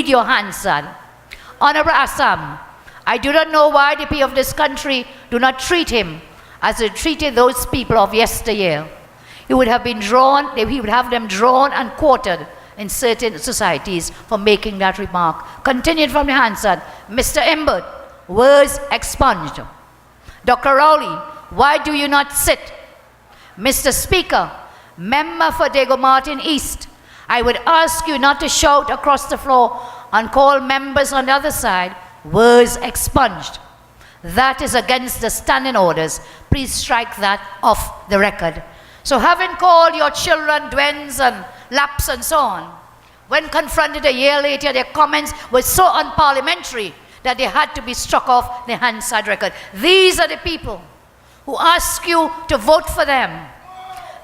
your Hansard. Honorable Assam, I do not know why the people of this country do not treat him as they treated those people of yesteryear. He would have them drawn and quartered in certain societies for making that remark. Continued from the Hansard, Mr. Imbert, words expunged. Dr. Rowley, why do you not sit? Mr. Speaker, member for Dago Martin East, I would ask you not to shout across the floor and call members on the other side words expunged. That is against the standing orders. Please strike that off the record. So having called your children Dwens and Laps and so on, when confronted a year later, their comments were so unparliamentary that they had to be struck off the Hansard record. These are the people who ask you to vote for them.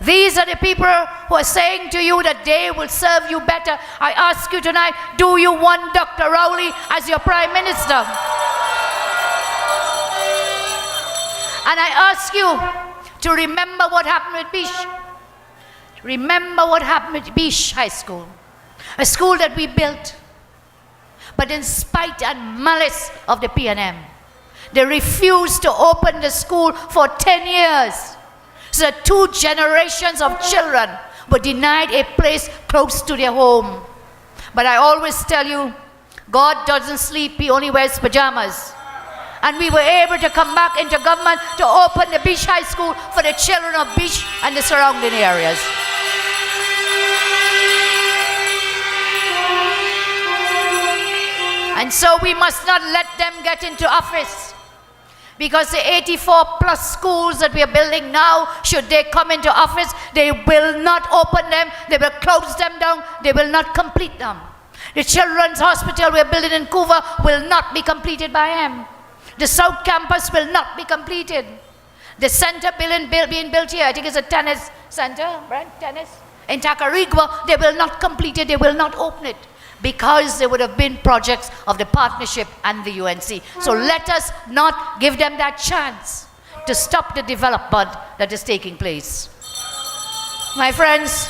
These are the people who are saying to you that they will serve you better. I ask you tonight, do you want Dr. Rowley as your Prime Minister? And I ask you to remember what happened with Bish. Remember what happened with Bish High School, a school that we built. But in spite and malice of the PNM, they refused to open the school for 10 years. So 2 generations of children were denied a place close to their home. But I always tell you, God doesn't sleep, he only wears pajamas. And we were able to come back into government to open the Bish High School for the children of Bish and the surrounding areas. And so we must not let them get into office. Because the 84 plus schools that we are building now, should they come into office, they will not open them, they will close them down, they will not complete them. The children's hospital we are building in Couva will not be completed by him. The South Campus will not be completed. The center being built here, I think it's a tennis center, right? Tennis? In Tacarigua, they will not complete it, they will not open it. Because they would have been projects of the partnership and the UNC. So let us not give them that chance to stop the development that is taking place. My friends,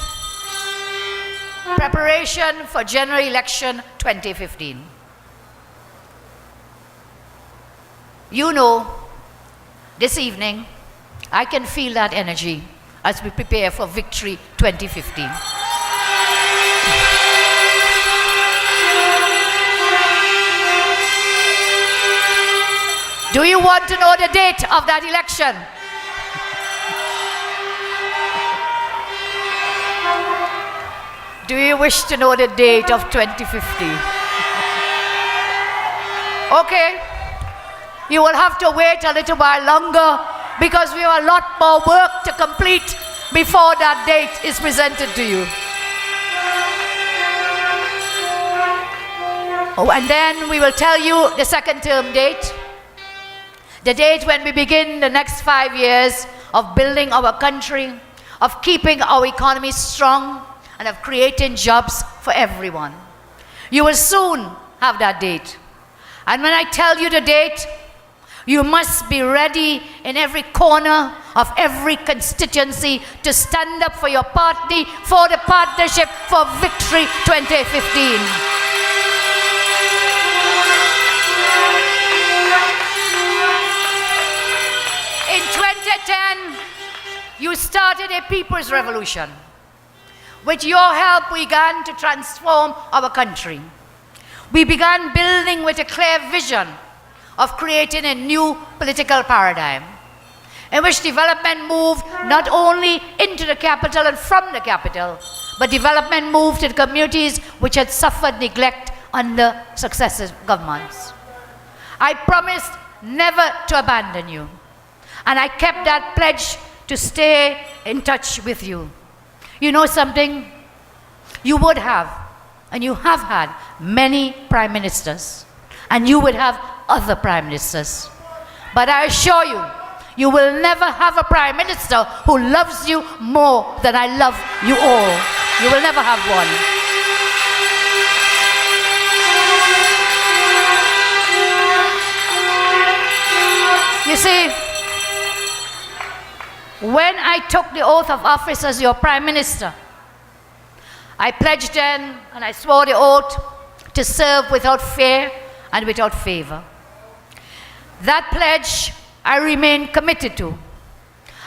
preparation for general election 2015. You know, this evening, I can feel that energy as we prepare for victory 2015. Do you want to know the date of that election? Do you wish to know the date of 2050? Okay, you will have to wait a little while longer because we have a lot more work to complete before that date is presented to you. Oh, and then we will tell you the second term date. The date when we begin the next 5 years of building our country, of keeping our economy strong, and of creating jobs for everyone. You will soon have that date. And when I tell you the date, you must be ready in every corner of every constituency to stand up for your party, for the partnership, for victory 2015. In 2010, you started a people's revolution. With your help, we began to transform our country. We began building with a clear vision of creating a new political paradigm, in which development moved not only into the capital and from the capital, but development moved to the communities which had suffered neglect under successive governments. I promised never to abandon you. And I kept that pledge to stay in touch with you. You know something? You would have, and you have had, many prime ministers. And you would have other prime ministers. But I assure you, you will never have a prime minister who loves you more than I love you all. You will never have one. You see, when I took the oath of office as your Prime Minister, I pledged then, and I swore the oath, to serve without fear and without favor. That pledge I remain committed to.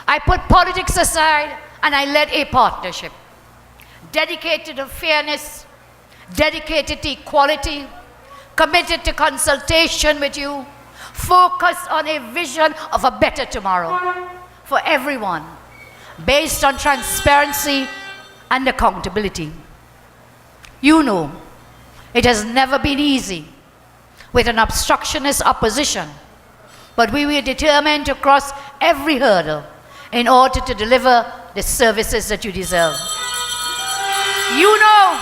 I put politics aside and I led a partnership dedicated to fairness, dedicated to equality, committed to consultation with you, focused on a vision of a better tomorrow for everyone, based on transparency and accountability. You know, it has never been easy with an obstructionist opposition, but we were determined to cross every hurdle in order to deliver the services that you deserve. You know,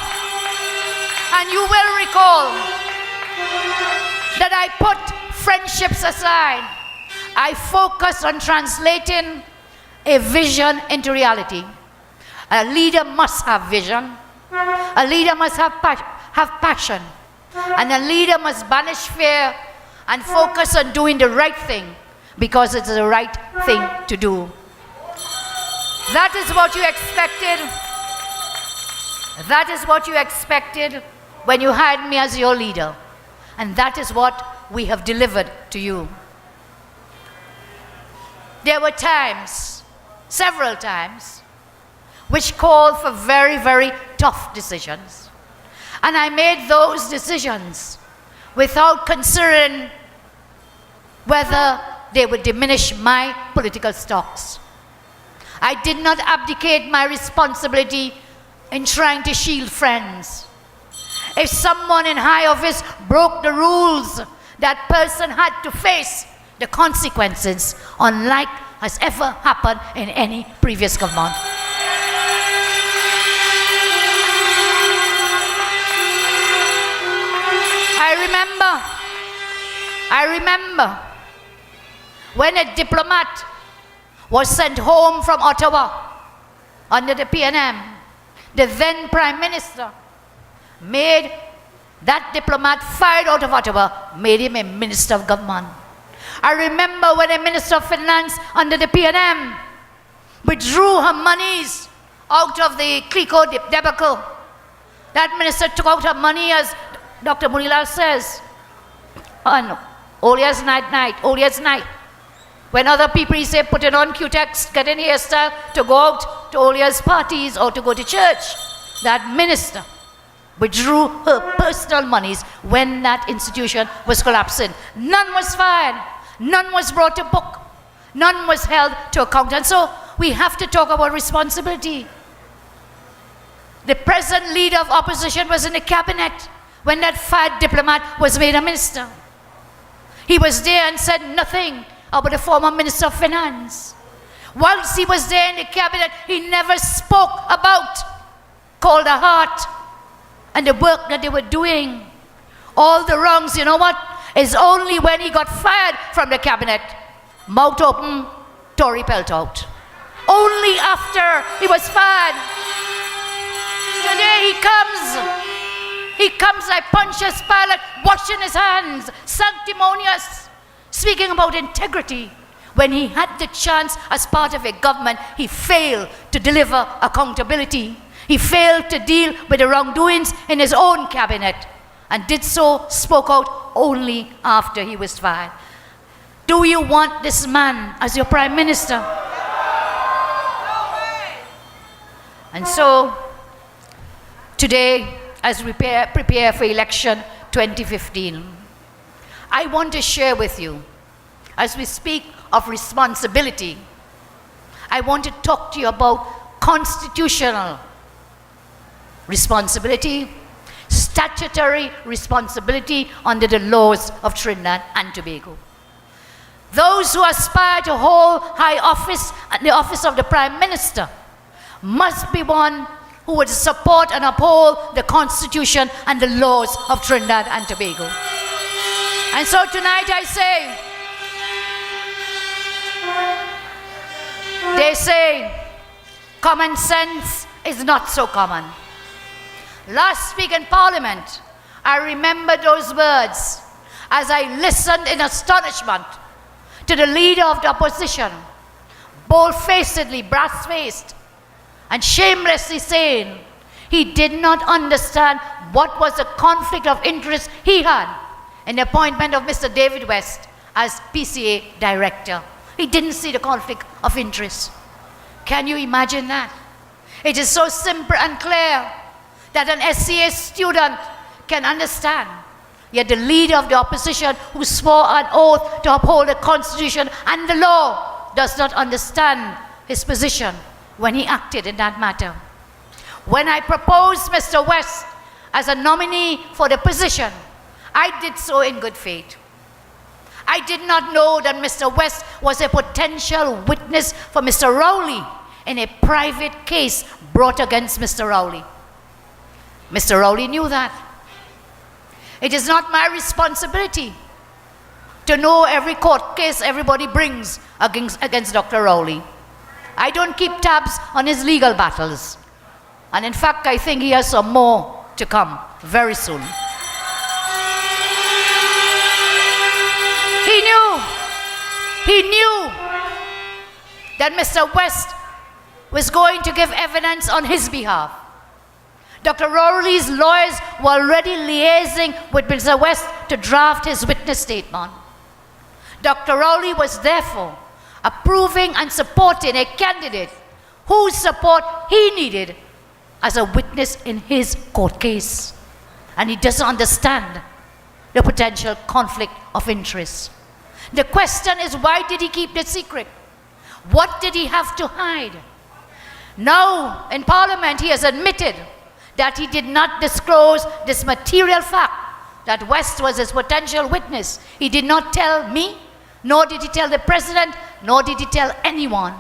and you will recall, that I put friendships aside. I focus on translating a vision into reality. A leader must have vision. A leader must have passion. And a leader must banish fear and focus on doing the right thing because it's the right thing to do. That is what you expected. That is what you expected when you hired me as your leader. And that is what we have delivered to you. There were times, several times, which called for very, very tough decisions. And I made those decisions without considering whether they would diminish my political stocks. I did not abdicate my responsibility in trying to shield friends. If someone in high office broke the rules, that person had to face the consequences, unlike has ever happened in any previous government. I remember when a diplomat was sent home from Ottawa under the PNM, the then Prime Minister made that diplomat fired out of Ottawa, made him a Minister of Government. I remember when a Minister of Finance under the PNM withdrew her monies out of the Clico debacle. That minister took out her money, as Dr. Munilal says, on Olia's night. When other people say putting on Q-Tex, get in hairstyle to go out to Olia's parties or to go to church, that minister withdrew her personal monies when that institution was collapsing. None was fired. None was brought to book. None was held to account. And so we have to talk about responsibility. The present leader of opposition was in the cabinet when that fired diplomat was made a minister. He was there and said nothing about the former Minister of Finance. Whilst he was there in the cabinet, he never spoke about Calder Hart and the work that they were doing. All the wrongs, you know what? Is only when he got fired from the cabinet, mouth open, Tory pelt out. Only after he was fired. Today he comes like Pontius Pilate, washing his hands, sanctimonious, speaking about integrity. When he had the chance as part of a government, he failed to deliver accountability. He failed to deal with the wrongdoings in his own cabinet and spoke out only after he was fired. Do you want this man as your Prime Minister? And so, today, as we prepare for election 2015, I want to share with you, as we speak of responsibility, I want to talk to you about constitutional responsibility, statutory responsibility under the laws of Trinidad and Tobago. Those who aspire to hold high office and the office of the Prime Minister must be one who would support and uphold the Constitution and the laws of Trinidad and Tobago. And so tonight I say, they say, common sense is not so common. Last week in Parliament, I remember those words as I listened in astonishment to the leader of the opposition, bold-facedly, brass-faced, and shamelessly saying he did not understand what was the conflict of interest he had in the appointment of Mr. David West as PCA director. He didn't see the conflict of interest. Can you imagine that? It is so simple and clear that an SCA student can understand. Yet the leader of the opposition, who swore an oath to uphold the Constitution and the law, does not understand his position when he acted in that matter. When I proposed Mr. West as a nominee for the position, I did so in good faith. I did not know that Mr. West was a potential witness for Mr. Rowley in a private case brought against Mr. Rowley. Mr. Rowley knew that. It is not my responsibility to know every court case everybody brings against Dr. Rowley. I don't keep tabs on his legal battles. And in fact, I think he has some more to come very soon. He knew that Mr. West was going to give evidence on his behalf. Dr. Rowley's lawyers were already liaising with Mr. West to draft his witness statement. Dr. Rowley was therefore approving and supporting a candidate whose support he needed as a witness in his court case. And he doesn't understand the potential conflict of interest. The question is, why did he keep the secret? What did he have to hide? Now, in Parliament, he has admitted that he did not disclose this material fact, that West was his potential witness. He did not tell me, nor did he tell the President, nor did he tell anyone.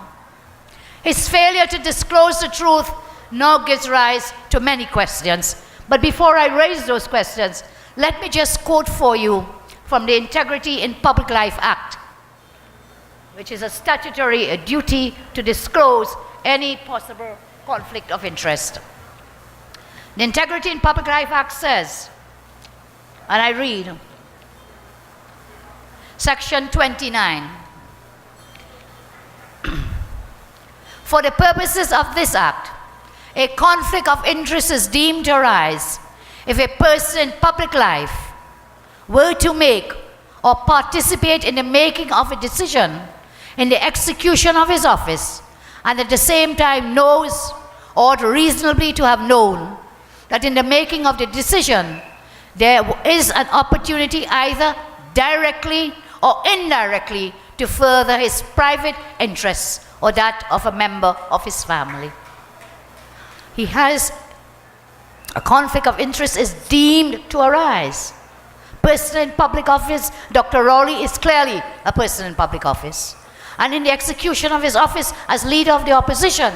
His failure to disclose the truth now gives rise to many questions. But before I raise those questions, let me just quote for you from the Integrity in Public Life Act, which is a statutory duty to disclose any possible conflict of interest. The Integrity in Public Life Act says, and I read, Section 29. For the purposes of this Act, a conflict of interest is deemed to arise if a person in public life were to make or participate in the making of a decision in the execution of his office, and at the same time knows or reasonably to have known that in the making of the decision there is an opportunity either directly or indirectly to further his private interests or that of a member of his family. He has a conflict of interest is deemed to arise. Person in public office, Dr. Rowley is clearly a person in public office. And in the execution of his office as leader of the opposition,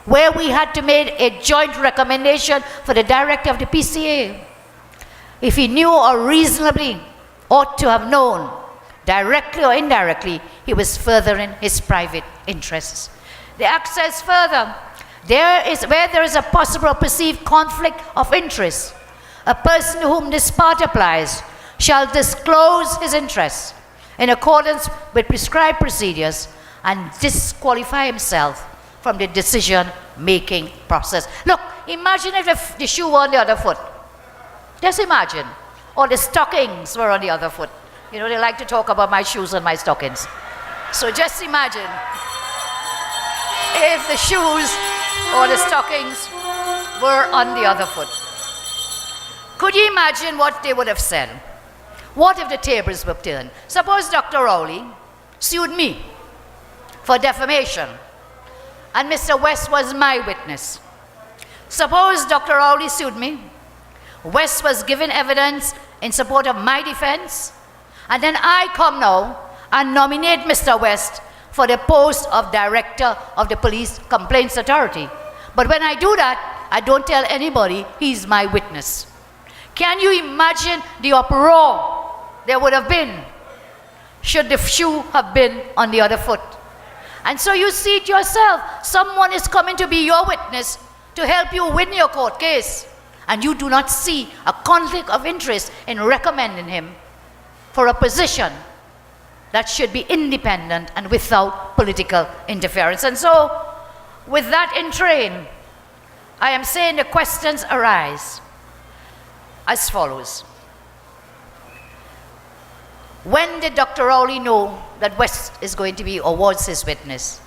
where we had to make a joint recommendation for the director of the PCA, if he knew or reasonably ought to have known, directly or indirectly, he was furthering his private interests. The Act says further, where there is a possible or perceived conflict of interest, a person to whom this part applies shall disclose his interests in accordance with prescribed procedures and disqualify himself from the decision-making process. Look, imagine if the shoe were on the other foot. Just imagine. Or the stockings were on the other foot. You know, they like to talk about my shoes and my stockings. So just imagine if the shoes or the stockings were on the other foot. Could you imagine what they would have said? What if the tables were turned? Suppose Dr. Rowley sued me for defamation, and Mr. West was my witness. Suppose Dr. Rowley sued me, West was given evidence in support of my defense, and then I come now and nominate Mr. West for the post of Director of the Police Complaints Authority. But when I do that, I don't tell anybody he's my witness. Can you imagine the uproar there would have been should the shoe have been on the other foot? And so you see it yourself. Someone is coming to be your witness to help you win your court case, and you do not see a conflict of interest in recommending him for a position that should be independent and without political interference. And so, with that in train, I am saying the questions arise. as follows. When did Dr. Rowley know that West is going to be or was his witness?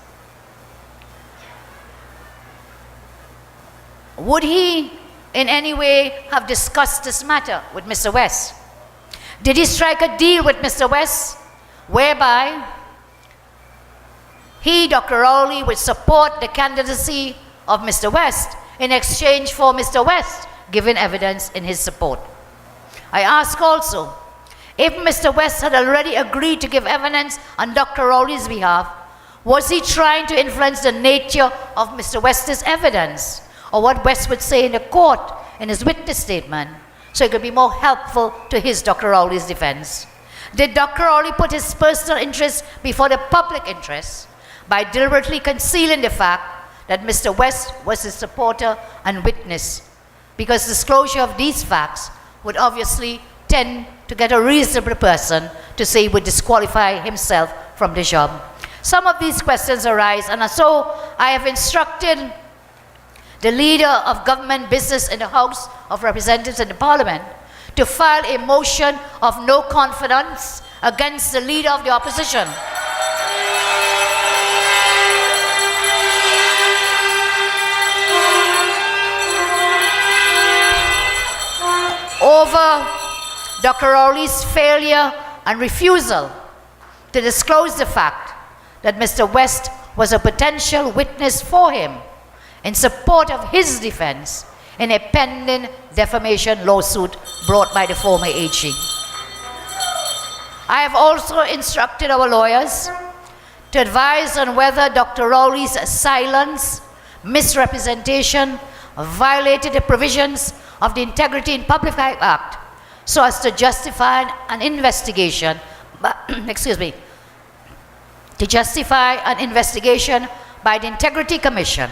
Would he in any way have discussed this matter with Mr. West? Did he strike a deal with Mr. West whereby he, Dr. Rowley, would support the candidacy of Mr. West in exchange for Mr. West giving evidence in his support? I ask also, if Mr. West had already agreed to give evidence on Dr. Rowley's behalf, was he trying to influence the nature of Mr. West's evidence, or what West would say in the court in his witness statement, so it could be more helpful to his, Dr. Rowley's, defense? Did Dr. Rowley put his personal interests before the public interest by deliberately concealing the fact that Mr. West was his supporter and witness? Because disclosure of these facts would obviously tend to get a reasonable person to say he would disqualify himself from the job. Some of these questions arise, and so I have instructed the leader of government business in the House of Representatives in the Parliament to file a motion of no confidence against the leader of the opposition. Over Dr. Rowley's failure and refusal to disclose the fact that Mr. West was a potential witness for him in support of his defense in a pending defamation lawsuit brought by the former AG. I have also instructed our lawyers to advise on whether Dr. Rowley's silence, misrepresentation, violated the provisions of the Integrity in Public Life Act so as to justify an investigation, to justify an investigation by the Integrity Commission.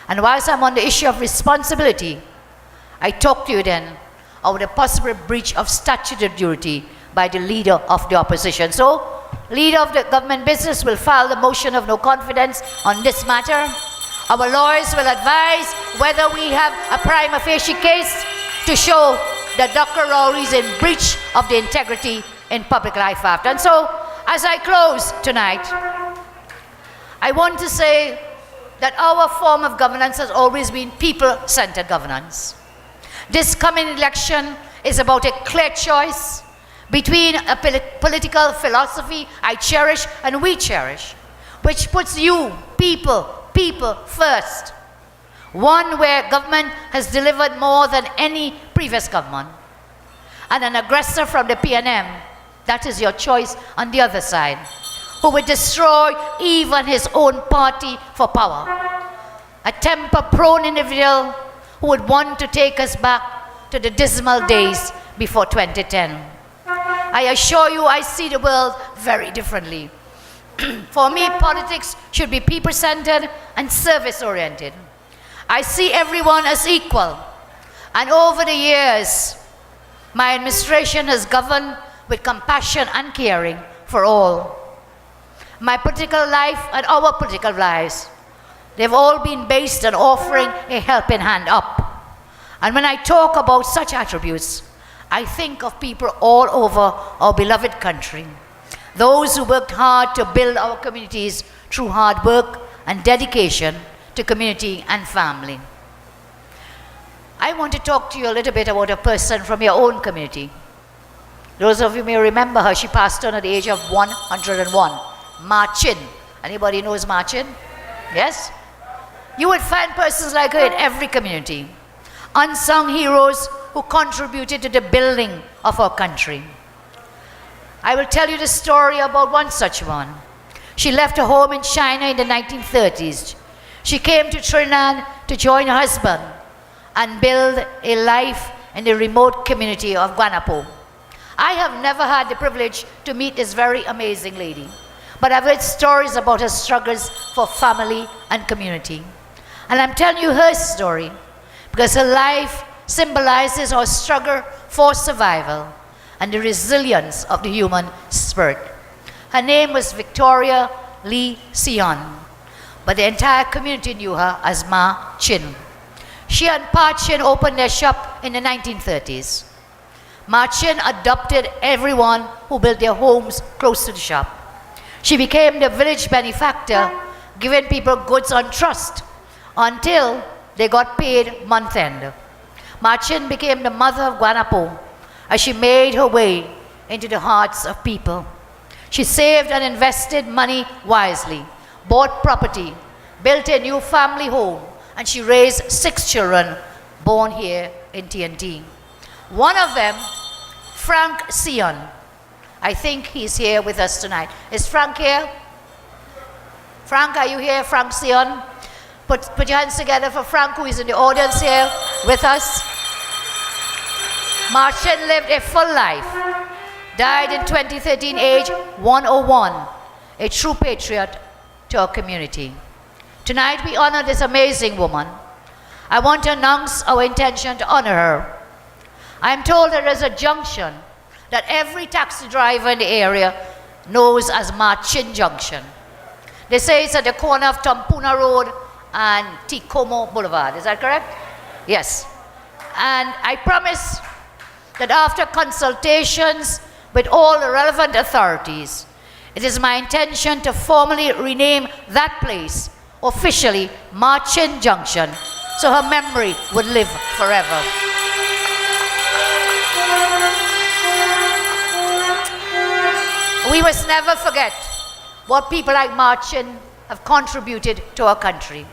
And whilst I'm on the issue of responsibility, I talk to you then of the possible breach of statutory duty by the leader of the opposition. So, leader of the government business will file the motion of no confidence on this matter. Our lawyers will advise whether we have a prima facie case to show that Dr. Rowley is in breach of the Integrity in Public Life Act. And so, as I close tonight, I want to say that our form of governance has always been people-centered governance. This coming election is about a clear choice between a political philosophy I cherish and we cherish, which puts you, people first. One where government has delivered more than any previous government. And an aggressor from the PNM, that is your choice on the other side, who would destroy even his own party for power. A temper-prone individual who would want to take us back to the dismal days before 2010. I assure you, I see the world very differently. For me, politics should be people-centered and service-oriented. I see everyone as equal. And over the years, my administration has governed with compassion and caring for all. My political life and our political lives, they've all been based on offering a helping hand up. And when I talk about such attributes, I think of people all over our beloved country. Those who worked hard to build our communities through hard work and dedication to community and family. I want to talk to you a little bit about a person from your own community. Those of you may remember her. She passed on at the age of 101. Ma Chin. Anybody knows Ma Chin? Yes? You would find persons like her in every community. Unsung heroes who contributed to the building of our country. I will tell you the story about one such one. She left her home in China in the 1930s. She came to Trinidad to join her husband and build a life in the remote community of Guanapo. I have never had the privilege to meet this very amazing lady, but I've heard stories about her struggles for family and community. And I'm telling you her story because her life symbolizes our struggle for survival and the resilience of the human spirit. Her name was Victoria Lee Sion, but the entire community knew her as Ma Chin. She and Pa Chin opened their shop in the 1930s. Marchin adopted everyone who built their homes close to the shop. She became the village benefactor, giving people goods on trust until they got paid month end. Marchin became the mother of Guanapo as she made her way into the hearts of people. She saved and invested money wisely, bought property, built a new family home, and she raised 6 children born here in TNT. One of them, Frank Sion. I think he's here with us tonight. Is Frank here? Frank, are you here? Frank Sion? Put your hands together for Frank, who is in the audience here with us. Marchin lived a full life. Died in 2013, age 101. A true patriot to our community. Tonight we honor this amazing woman. I want to announce our intention to honor her. I am told there is a junction that every taxi driver in the area knows as Marchin Junction. They say it's at the corner of Tampuna Road and Tikomo Boulevard. Is that correct? Yes. And I promise that after consultations with all the relevant authorities, it is my intention to formally rename that place officially Marchin Junction, so her memory would live forever. We must never forget what people like Marchin have contributed to our country.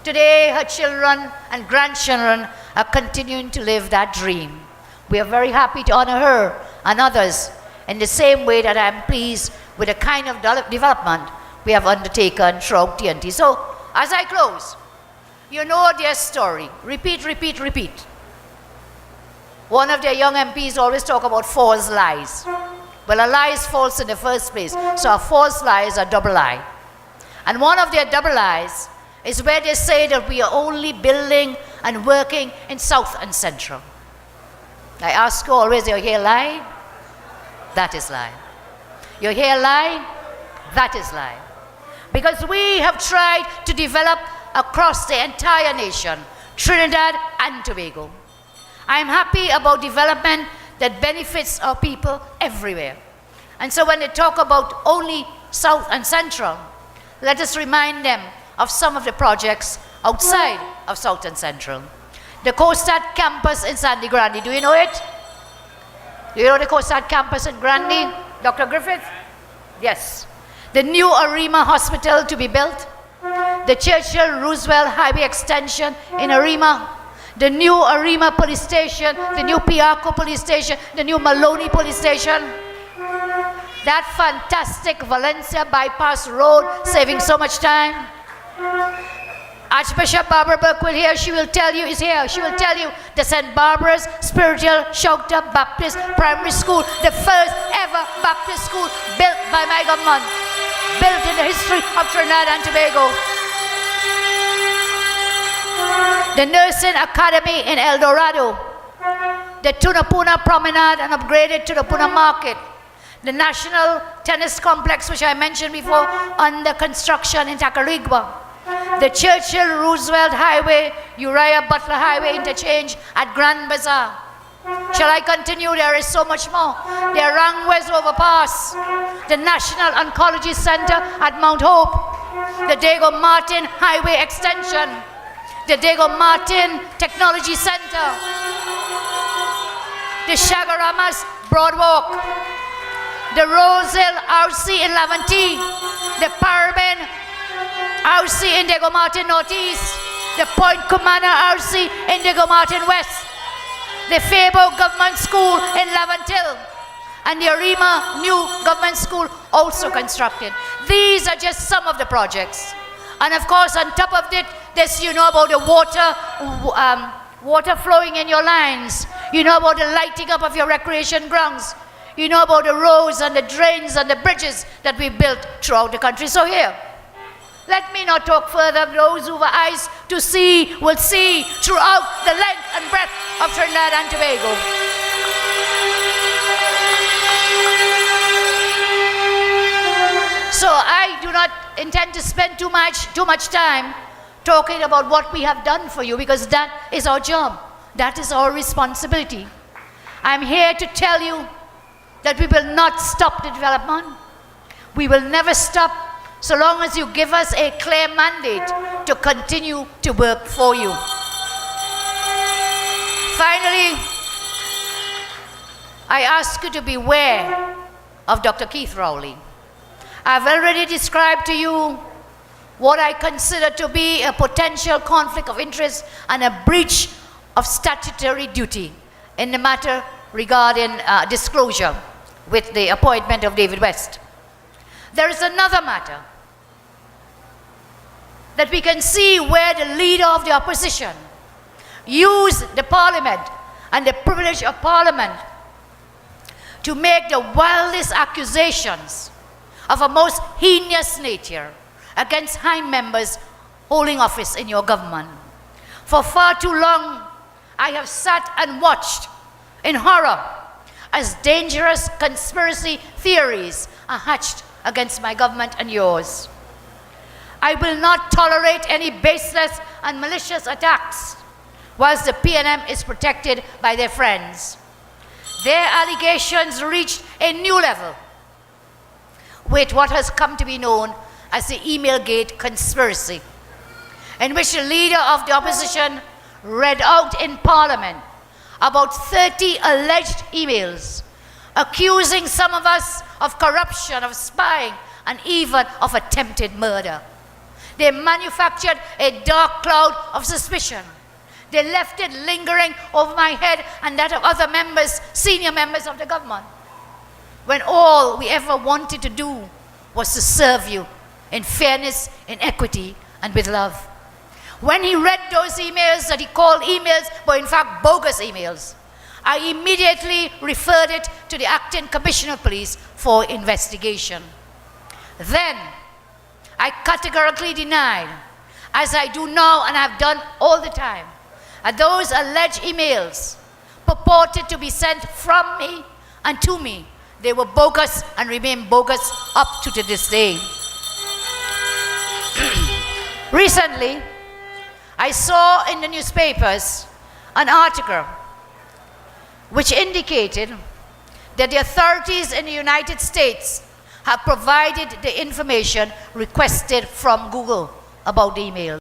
Today, her children and grandchildren are continuing to live that dream. We are very happy to honor her and others in the same way that I am pleased with the kind of development we have undertaken throughout TNT. So, as I close, you know their story. Repeat, repeat, repeat. One of their young MPs always talk about false lies. Well, a lie is false in the first place, so a false lie is a double lie. And one of their double lies is where they say that we are only building and working in South and Central. I ask you always, you hear lie? That is lie. You hear lie? That is lie. Because we have tried to develop across the entire nation, Trinidad and Tobago. I am happy about development that benefits our people everywhere. And so when they talk about only South and Central, let us remind them of some of the projects outside of South and Central. The COSTAT campus in Sandy Grande, do you know it? Do you know the COSTAT campus in Grande, Dr. Griffith? Yes. The new Arima Hospital to be built, the Churchill Roosevelt Highway Extension in Arima, the new Arima Police Station, the new Piarco Police Station, the new Maloney Police Station, that fantastic Valencia Bypass Road, saving so much time. Archbishop Barbara Burke here, she will tell you, is here, she will tell you the St. Barbara's Spiritual Shelter Baptist Primary School, the first ever Baptist school built by my government, built in the history of Trinidad and Tobago. The Nursing Academy in El Dorado, the Tunapuna Promenade and upgraded to the Puna Market, the National Tennis Complex, which I mentioned before, under construction in Tacarigua, the Churchill Roosevelt Highway, Uriah Butler Highway interchange at Grand Bazaar. Shall I continue? There is so much more. The Arangwes Overpass, the National Oncology Center at Mount Hope, the Diego Martin Highway Extension, the Diego Martin Technology Center, the Shagaramas Broadwalk, the Rosehill RC in Laventille, the Paraben RC in Diego Martin Northeast, the Point Commander RC in Diego Martin West, the Fabo Government School in Laventille, and the Arima New Government School also constructed. These are just some of the projects. And of course, on top of it, this, you know about the water flowing in your lines. You know about the lighting up of your recreation grounds. You know about the roads and the drains and the bridges that we built throughout the country. So here, let me not talk further. Those who have eyes to see will see throughout the length and breadth of Trinidad and Tobago. So I do not intend to spend too much time talking about what we have done for you, because that is our job. That is our responsibility. I'm here to tell you that we will not stop the development. We will never stop so long as you give us a clear mandate to continue to work for you. Finally, I ask you to beware of Dr. Keith Rowley. I've already described to you what I consider to be a potential conflict of interest and a breach of statutory duty in the matter regarding disclosure with the appointment of David West. There is another matter that we can see where the leader of the opposition used the parliament and the privilege of parliament to make the wildest accusations of a most heinous nature against high members holding office in your government. For far too long, I have sat and watched in horror as dangerous conspiracy theories are hatched against my government and yours. I will not tolerate any baseless and malicious attacks whilst the PNM is protected by their friends. Their allegations reached a new level with what has come to be known as the Emailgate conspiracy, in which the leader of the opposition read out in Parliament about 30 alleged emails accusing some of us of corruption, of spying, and even of attempted murder. They manufactured a dark cloud of suspicion. They left it lingering over my head and that of other members, senior members of the government, when all we ever wanted to do was to serve you in fairness, in equity, and with love. When he read those emails that he called emails, but in fact bogus emails, I immediately referred it to the Acting Commissioner of Police for investigation. Then, I categorically denied, as I do now and have done all the time, that those alleged emails purported to be sent from me and to me. They were bogus and remain bogus up to this day. Recently, I saw in the newspapers an article which indicated that the authorities in the United States have provided the information requested from Google about the email.